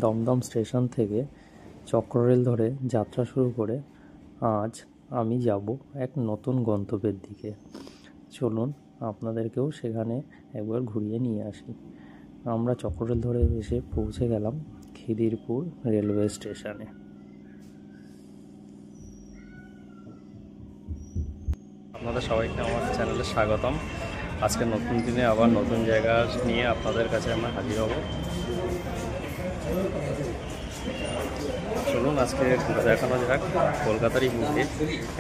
Dumdum station থেকে চক্ররেল ধরে যাত্রা শুরু করে আজ আমি যাব এক নতুন গন্তব্যের দিকে। চলুন আপনাদেরকেও সেখানে একবার ঘুরিয়ে নিয়ে আসি। আমরা চক্ররেল ধরে এসে পৌঁছে গেলাম খিদিরপুর রেলওয়ে স্টেশনে। আপনাদের সবাইকে আমার চ্যানেলে স্বাগতম। আজকে নতুন দিনে আবার নতুন জায়গা নিয়ে আপনাদের কাছে আমরা হাজির হব। চলুন আজকে ঘুরে দেখানো যাক কলকাতারই বুকে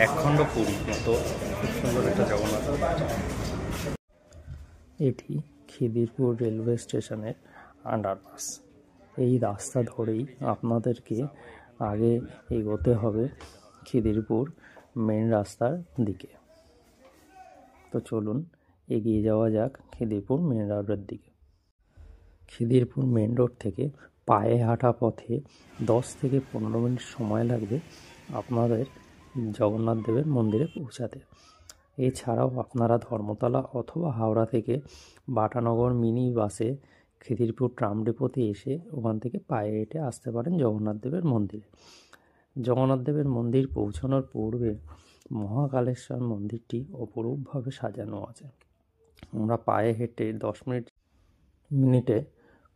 একখণ্ড পুরী মতো খুব সুন্দর একটা জগন্নাথ। এটি খিদিরপুর রেলওয়ে স্টেশনের আন্ডারপাস। এই রাস্তা ধরেই আপনাদেরকে আগে এগোতে হবে খিদিরপুর মেন রাস্তার দিকে। তো চলুন এগিয়ে যাওয়া যাক খিদিরপুর মেন রোডের দিকে। খিদিরপুর মেন রোড থেকে পায়ে হাঁটা পথে 10 থেকে 15 মিনিট সময় লাগবে আপনাদের জগন্নাথ দেবের মন্দিরে পৌঁছাতে। এছাড়াও আপনারা ধর্মতলা অথবা হাওড়া থেকে বাটানগর মিনি বাসে খিদিরপুর ট্রাম ডিপোতে এসে ওখান থেকে পায়ে হেঁটে আসতে পারেন জগন্নাথ দেবের মন্দিরে। জগন্নাথ দেবের মন্দির পৌঁছানোর পূর্বে মহাকালেশ্বর মন্দিরটি অপরূপভাবে সাজানো আছে। আমরা পায়ে হেঁটে 10 মিনিটে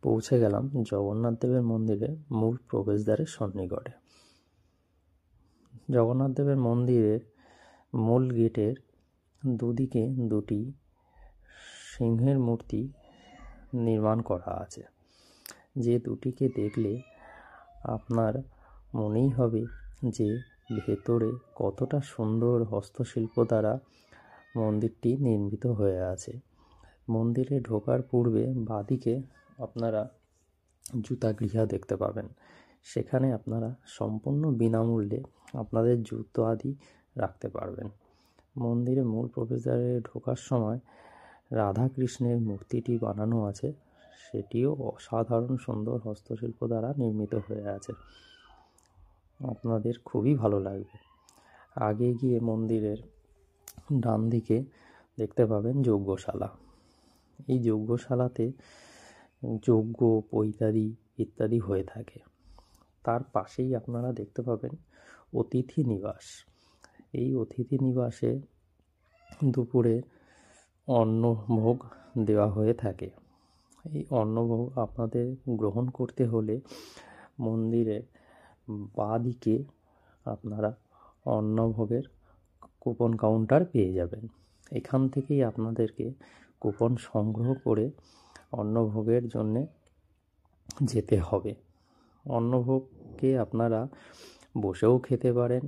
পৌঁছে গেলাম জগন্নাথ দেবের মন্দিরের মূল প্রবেশদ্বারের সন্নিকটে। জগন্নাথ দেবের মন্দিরের মূল গেটের দুদিকে দুটি সিংহের মূর্তি নির্মাণ করা আছে, যে দুটিকে দেখলে আপনার মনেই হবে যে ভেতরে কতটা সুন্দর হস্তশিল্প দ্বারা মন্দিরটি নির্মিত হয়ে আছে। মন্দিরে ঢোকার পূর্বে বাঁদিকে আপনারা জুতা গৃহ দেখতে পাবেন। সেখানে আপনারা সম্পূর্ণ বিনামূল্যে আপনাদের জুতো আদি রাখতে পারবেন। মন্দিরে মূল প্রবেশদ্বারে ঢোকার সময় রাধাকৃষ্ণের মূর্তিটি বানানো আছে, সেটিও অসাধারণ সুন্দর হস্তশিল্প দ্বারা নির্মিত হয়ে আছে। আপনাদের খুবই ভালো লাগবে। আগে গিয়ে মন্দিরের ডান দিকে দেখতে পাবেন যজ্ঞশালা। এই যজ্ঞশালাতে যজ্ঞ পৈতারি ইত্যাদি হয়ে থাকে। তার পাশেই আপনারা দেখতে পাবেন অতিথি নিবাস। এই অতিথি নিবাসে দুপুরে অন্নভোগ দেওয়া হয়ে থাকে। এই অন্নভোগ আপনাদের গ্রহণ করতে হলে মন্দিরের বাঁদিকে আপনারা অন্নভোগের কুপন কাউন্টার পেয়ে যাবেন। এখান থেকেই আপনাদেরকে কুপন সংগ্রহ করে অন্নভোগের জন্যে যেতে হবে। অন্নভোগকে আপনারা বসেও খেতে পারেন,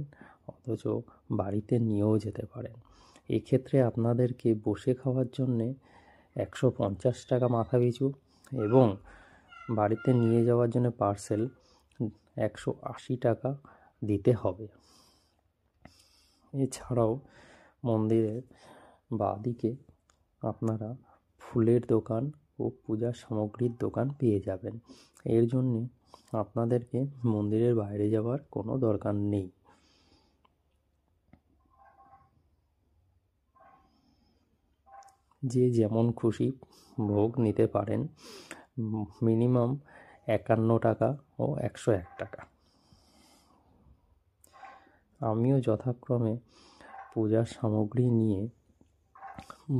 অথচ বাড়িতে নিয়েও যেতে পারেন। এক্ষেত্রে আপনাদেরকে বসে খাওয়ার জন্যে 150 টাকা মাথাপিছু এবং বাড়িতে নিয়ে যাওয়ার জন্য পার্সেল 180 টাকা দিতে হবে। এছাড়াও মন্দিরের বাঁদিকে আপনারা ফুলের দোকান ও পূজার সামগ্রীর দোকান পেয়ে যাবেন। এর জন্যে আপনাদেরকে মন্দিরের বাইরে যাওয়ার কোনো দরকার নেই। যে যেমন খুশি ভোগ নিতে পারেন, মিনিমাম 51 টাকা ও 101 টাকা। আমিও যথাক্রমে পূজার সামগ্রী নিয়ে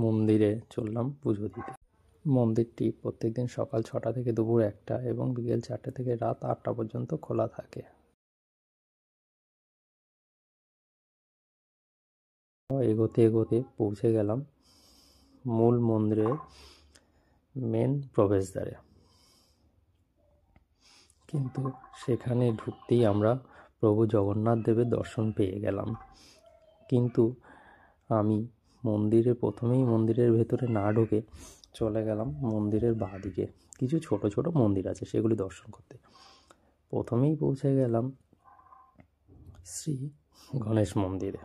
মন্দিরে চললাম পুজো দিতে। মন্দিরটি প্রত্যেকদিন সকাল 6টা থেকে দুপুর 1টা এবং বিকেল 4টে থেকে রাত 8টা পর্যন্ত খোলা থাকে। এগোতে এগোতে পৌঁছে গেলাম মূল মন্দিরের মেন প্রবেশদ্বারে। কিন্তু সেখানে ঢুকতেই আমরা প্রভু জগন্নাথ দেবের দর্শন পেয়ে গেলাম। কিন্তু আমি প্রথমেই মন্দিরের ভেতরে না ঢুকে চলে গেলাম মন্দিরের বাঁদিকে। কিছু ছোট ছোট মন্দির আছে, সেগুলি দর্শন করতে। প্রথমেই পৌঁছে গেলাম শ্রী গণেশ মন্দিরে।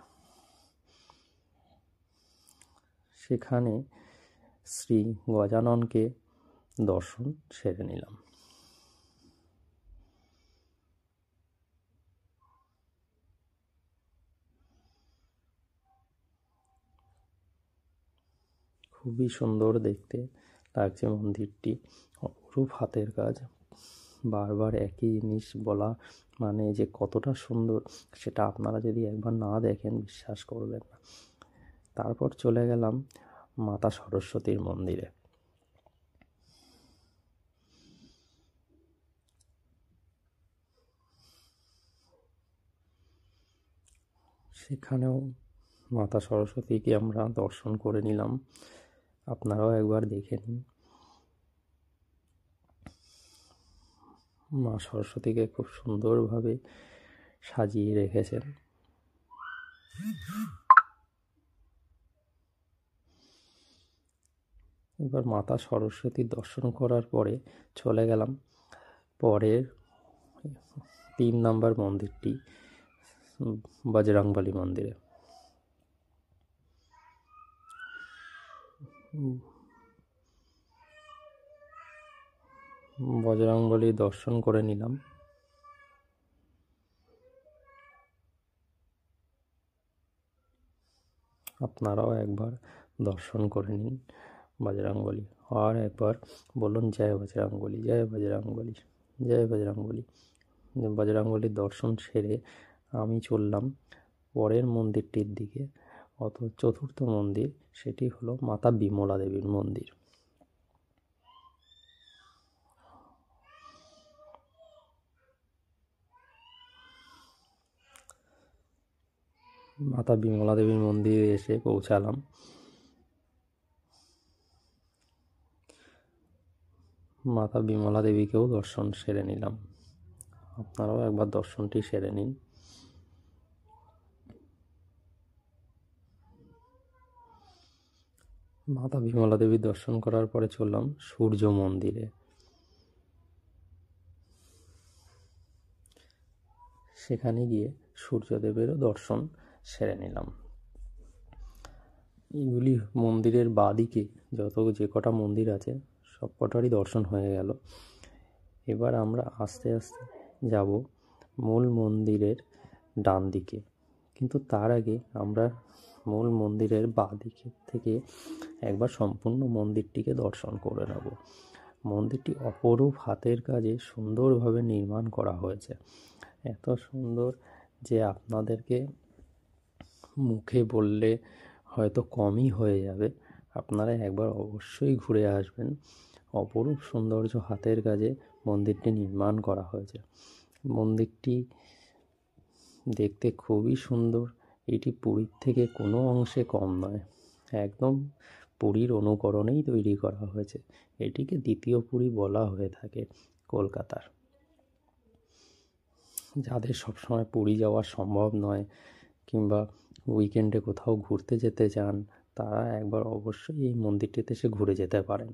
সেখানে শ্রী গজাননকে দর্শন সেরে নিলাম। খুবই সুন্দর দেখতে লাগছে মন্দিরটি, অপরূপ হাতের কাজ। বারবার একই জিনিস বলা মানে যে কতটা সুন্দর সেটা আপনারা যদি একবার না দেখেন বিশ্বাস করবেন না। তারপর চলে গেলাম মাতা সরস্বতীর মন্দিরে। সেখানেও মাতা সরস্বতীকে আমরা দর্শন করে নিলাম, আপনারাও একবার দেখে নিন। মা সরস্বতীকে খুব সুন্দরভাবে সাজিয়ে রেখেছেন। এবার মাতা সরস্বতীর দর্শন করার পরে চলে গেলাম পরের 3 নম্বর মন্দিরটি, বজরংবলী মন্দিরে। বজরংবলী দর্শন করে নিলাম। আপনারাও একবার দর্শন করে নিন বজরংবলী, আর একবার বলুন জয় বজরংবলী, জয় বজরংবলী, জয় বজরংবলী। বজরংবলীর দর্শন সেরে আমি চললাম পরের মন্দিরটির দিকে, চতুর্থ মন্দির, সেটি হলো মাতা বিমলা দেবীর মন্দির। মাতা বিমলা দেবীর মন্দিরে এসে পৌঁছালাম। মাতা বিমলা দেবীকেও দর্শন সেরে নিলাম, আপনারাও একবার দর্শনটি সেরে নিন। মাতা বিমলা দেবীর দর্শন করার পরে চললাম সূর্য মন্দিরে। সেখানে গিয়ে সূর্যদেবেরও দর্শন সেরে নিলাম। এইগুলি মন্দিরের বাঁদিকে যে কটা মন্দির আছে সব কটারই দর্শন হয়ে গেল। এবার আমরা আস্তে আস্তে যাব মূল মন্দিরের ডান দিকে, কিন্তু তার আগে আমরা মূল মন্দিরের বাঁ দিকে থেকে একবার সম্পূর্ণ মন্দিরটিকে দর্শন করে নেব। মন্দিরটি অপরূপ হাতের কাজে সুন্দরভাবে নির্মাণ করা হয়েছে, এত সুন্দর যে আপনাদেরকে মুখে বললে হয়তো কমই হয়ে যাবে। আপনারা একবার অবশ্যই ঘুরে আসবেন। অপরূপ সৌন্দর্য হাতের কাজে মন্দিরটি নির্মাণ করা হয়েছে। মন্দিরটি দেখতে খুবই সুন্দর। এটি পুরীর থেকে কোনো অংশে কম নয়, একদম পুরীর অনুকরণেই তৈরি করা হয়েছে। এটিকে দ্বিতীয় পুরী বলা হয়ে থাকে কলকাতার। যাদের সবসময় পুরী যাওয়া সম্ভব নয় কিংবা উইকেন্ডে কোথাও ঘুরতে যেতে চান, তারা একবার অবশ্যই এই মন্দিরটিতে এসে ঘুরে যেতে পারেন।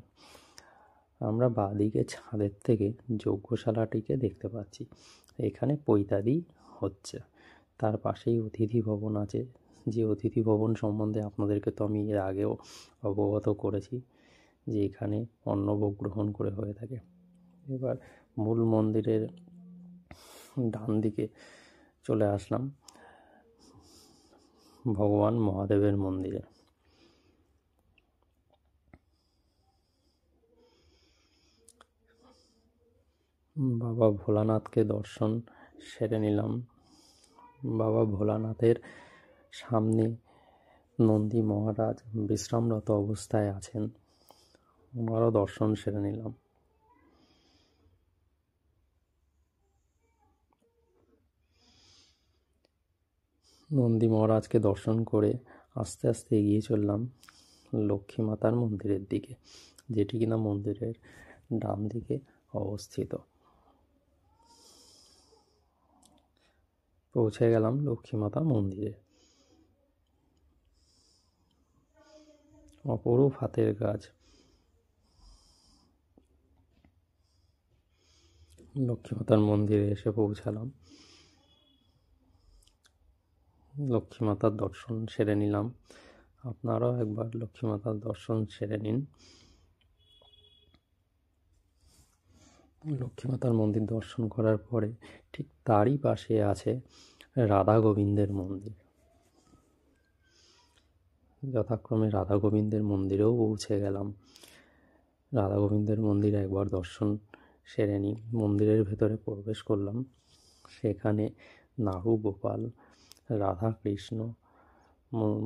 আমরা বাঁদিকে ছাদের থেকে যজ্ঞশালাটিকে দেখতে পাচ্ছি। এখানে পৈতাদি হচ্ছে, তার পাশেই অতিথি ভবন আছে, যে অতিথি ভবন সম্বন্ধে আপনাদেরকে তো আমি এর আগেও অবগত করেছি যে এখানে অন্নভোগ গ্রহণ করে হয়ে থাকে। এবার মূল মন্দিরের ডান দিকে চলে আসলাম ভগবান মহাদেবের মন্দিরে। বাবা ভোলানাথকে দর্শন সেরে নিলাম। বাবা ভোলানাথের সামনে নন্দী মহারাজ বিশ্রামরত অবস্থায় আছেন, ওনারও দর্শন সেরে নিলাম। নন্দী মহারাজকে দর্শন করে আস্তে আস্তে এগিয়ে চললাম লক্ষ্মী মাতার মন্দিরের দিকে, যেটি কিনা মন্দিরের ডান দিকে অবস্থিত। পৌঁছে গেলাম লক্ষ্মী মাতা মন্দিরে। অপরূপ হাতের কাজ। লক্ষ্মী মাতার মন্দিরে এসে পৌঁছালাম, লক্ষ্মী মাতার দর্শন সেরে নিলাম। আপনারাও একবার লক্ষ্মী মাতার দর্শন সেরে নিন। লক্ষ্মী মাতার মন্দির দর্শন করার পরে ঠিক তারই পাশে আছে রাধা গোবিন্দের মন্দির। যথাক্রমে রাধা গোবিন্দের মন্দিরেও পৌঁছে গেলাম। রাধা গোবিন্দের মন্দিরে একবার দর্শন সেরে নিই। মন্দিরের ভেতরে প্রবেশ করলাম। সেখানে নাড়ু গোপাল, রাধা কৃষ্ণ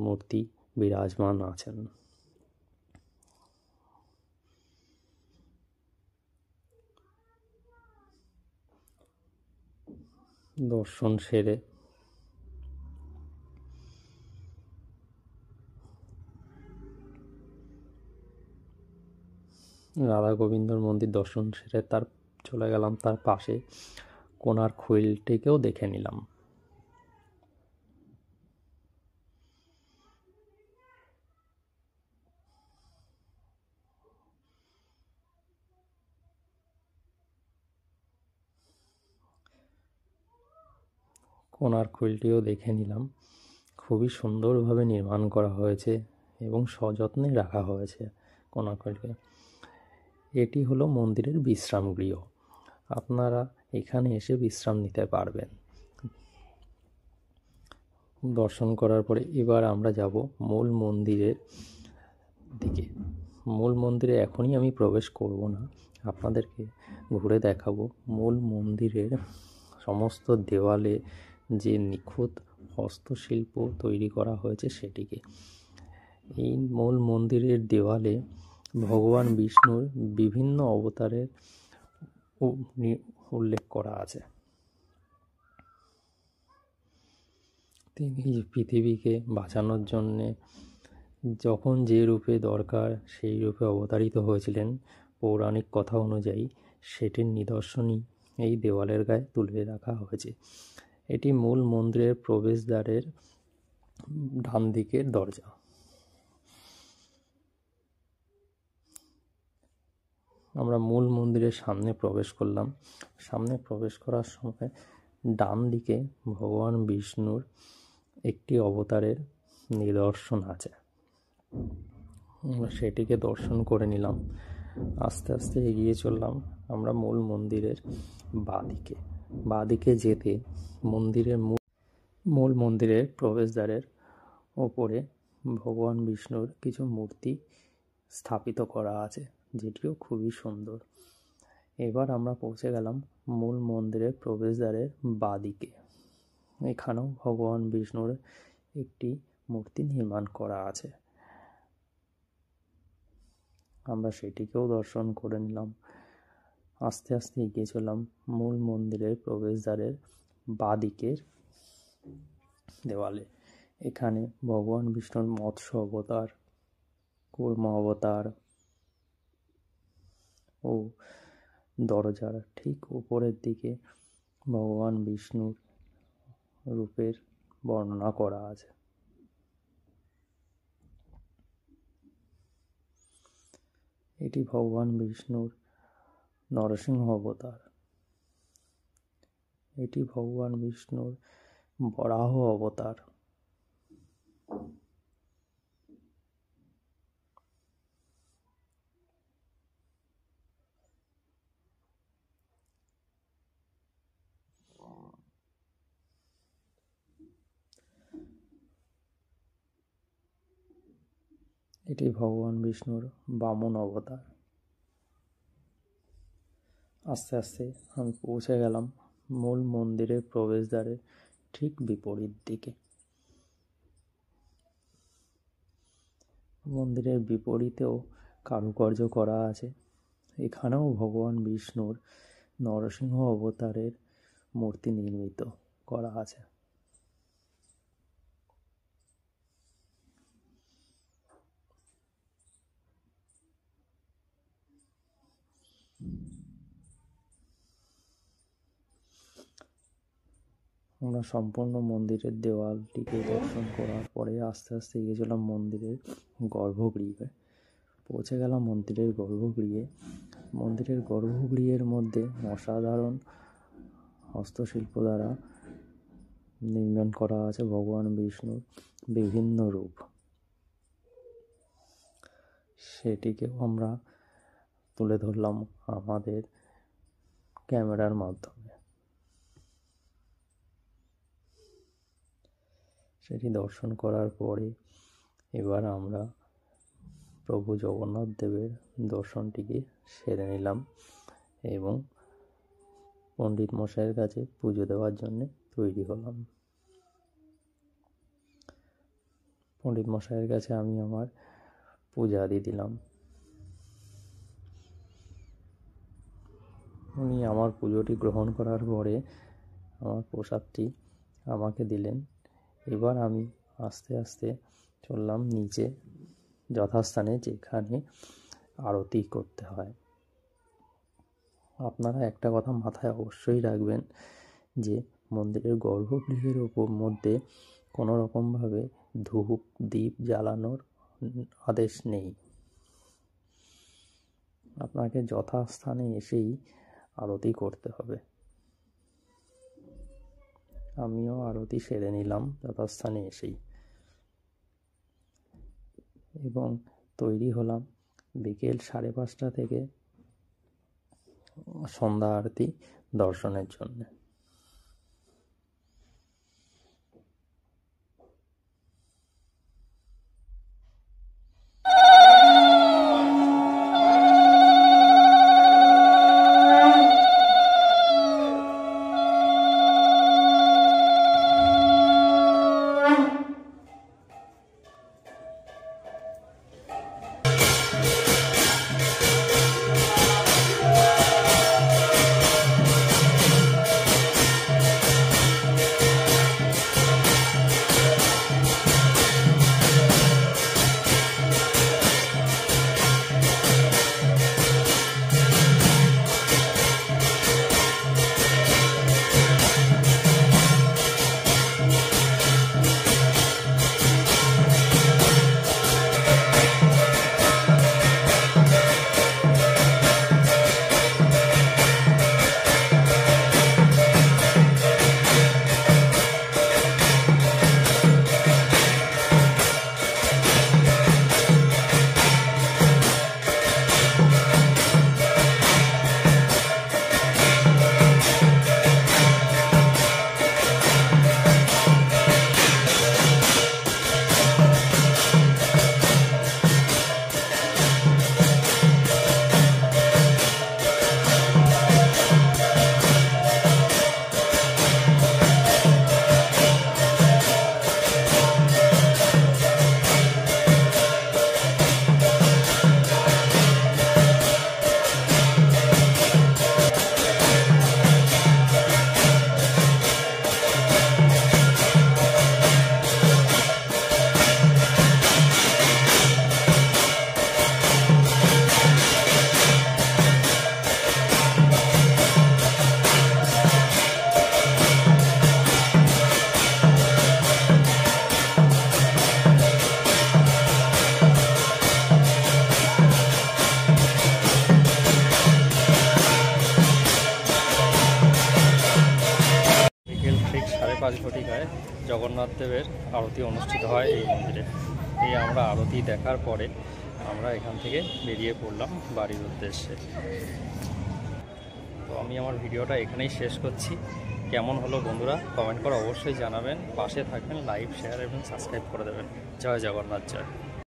মূর্তি বিরাজমান আছেন। দর্শন সেরে রাধা গোবিন্দর মন্দির দর্শন সেরে চলে গেলাম তার পাশে কোণার্ক হুইলটিকেও দেখে নিলাম। কোণার্ক হুইলটিও দেখে নিলাম। খুবই সুন্দরভাবে নির্মাণ করা হয়েছে এবং সযত্নে রাখা হয়েছে কোণার্ক হুইলকে। এটি হলো মন্দিরের বিশ্রাম গৃহ। আপনারা এখানে এসে বিশ্রাম নিতে পারবেন। দর্শন করার পরে এবার আমরা যাব মূল মন্দিরের দিকে। মূল মন্দিরে এখনই আমি প্রবেশ করব না, আপনাদেরকে ঘুরে দেখাবো মূল মন্দিরের সমস্ত দেওয়ালে যে নিখুঁত হস্তশিল্প তৈরি করা হয়েছে সেটিকে। এই মূল মন্দিরের দেওয়ালে ভগবান বিষ্ণুর বিভিন্ন অবতারের উল্লেখ করা আছে। তিনি পৃথিবীকে বাঁচানোর জন্যে যখন যে রূপে দরকার সেই রূপে অবতারিত হয়েছিলেন পৌরাণিক কথা অনুযায়ী, সেটির নিদর্শনই এই দেওয়ালের গায়ে তুলে রাখা হয়েছে। এটি মূল মন্দিরের প্রবেশদ্বারের ডান দিকের দরজা। আমরা মূল মন্দিরের সামনে প্রবেশ করলাম। সামনে প্রবেশ করার সময় ডান দিকে ভগবান বিষ্ণুর একটি অবতারের নিদর্শন আছে। আমরা সেটিকে দর্শন করে নিলাম। আস্তে আস্তে এগিয়ে চললাম আমরা মূল মন্দিরের বাঁদিকে যেতে মূল মন্দিরের প্রবেশদ্বারের ওপরে ভগবান বিষ্ণুর কিছু মূর্তি স্থাপিত করা আছে, যেটিও খুবই সুন্দর। এবার আমরা পৌঁছে গেলাম মূল মন্দিরের প্রবেশদ্বারের বাঁদিকে। এখানেও ভগবান বিষ্ণুর একটি মূর্তি নির্মাণ করা আছে। আমরা সেটিকেও দর্শন করে নিলাম। আস্তে আস্তে এগিয়ে চললাম মূল মন্দিরের প্রবেশদ্বারের বাঁদিকের দেওয়ালে। এখানে ভগবান বিষ্ণুর মৎস্য অবতার, কুর্ম অবতার ও দরজার ঠিক উপরের দিকে ভগবান বিষ্ণুর রূপের বর্ণনা করা আছে। এটি ভগবান বিষ্ণুর নরসিংহ অবতার। এটি ভগবান বিষ্ণুর বরাহ অবতার। এটি ভগবান বিষ্ণুর বামন অবতার। আস্তে আস্তে আমি পৌঁছে গেলাম মূল মন্দিরের প্রবেশদ্বারের ঠিক বিপরীত দিকে। মন্দিরের বিপরীতেও কারুকার্য করা আছে। এখানেও ভগবান বিষ্ণুর নরসিংহ অবতারের মূর্তি নির্মিত করা আছে। আমরা সম্পূর্ণ মন্দিরের দেওয়ালটিকে দর্শন করার পরে আস্তে আস্তে গিয়েছিলাম মন্দিরের গর্ভগৃহে। পৌঁছে গেলাম মন্দিরের গর্ভগৃহে। মন্দিরের গর্ভগৃহের মধ্যে অসাধারণ হস্তশিল্প দ্বারা নির্মাণ করা আছে ভগবান বিষ্ণুর বিভিন্ন রূপ। সেটিকেও আমরা তুলে ধরলাম আমাদের ক্যামেরার মাধ্যমে। সেটি দর্শন করার পরে এবার আমরা প্রভু জগন্নাথ দেবের দর্শনটিকে সেরে নিলাম এবং পণ্ডিত মশাইয়ের কাছে পুজো দেওয়ার জন্য তৈরি হলাম। পণ্ডিত মশাইয়ের কাছে আমি আমার পূজা আদি দিলাম। উনি আমার পুজোটি গ্রহণ করার পরে আমার প্রসাদটি আমাকে দিলেন। এবার আমি আস্তে আস্তে চললাম নিচে, যথাস্থানে যেখানে আরতি করতে হয়। আপনারা একটা কথা মাথায় অবশ্যই রাখবেন যে মন্দিরের গর্ভগৃহের মধ্যে কোনো রকমভাবে ধূপ দীপ জ্বালানোর আদেশ নেই। আপনাকে যথাস্থানে এসেই আরতি করতে হবে। আমিও আরতি সেরে নিলাম যথাস্থানে এসেই এবং তৈরি হলাম বিকেল 5:30 থেকে সন্ধ্যা আরতি দর্শনের জন্য। ঠিক 5:30 ঘটিকায় জগন্নাথ দেবের আরতি অনুষ্ঠিত হয় এই মন্দিরে। এই আমরা আরতি দেখার পরে আমরা এখান থেকে বেরিয়ে পড়লাম বাড়ির উদ্দেশ্যে। তো আমি আমার ভিডিওটা এখানেই শেষ করছি। কেমন হলো বন্ধুরা কমেন্ট করে অবশ্যই জানাবেন। পাশে থাকবেন, লাইক শেয়ার এবং সাবস্ক্রাইব করে দেবেন। জয় জগন্নাথ, জয়।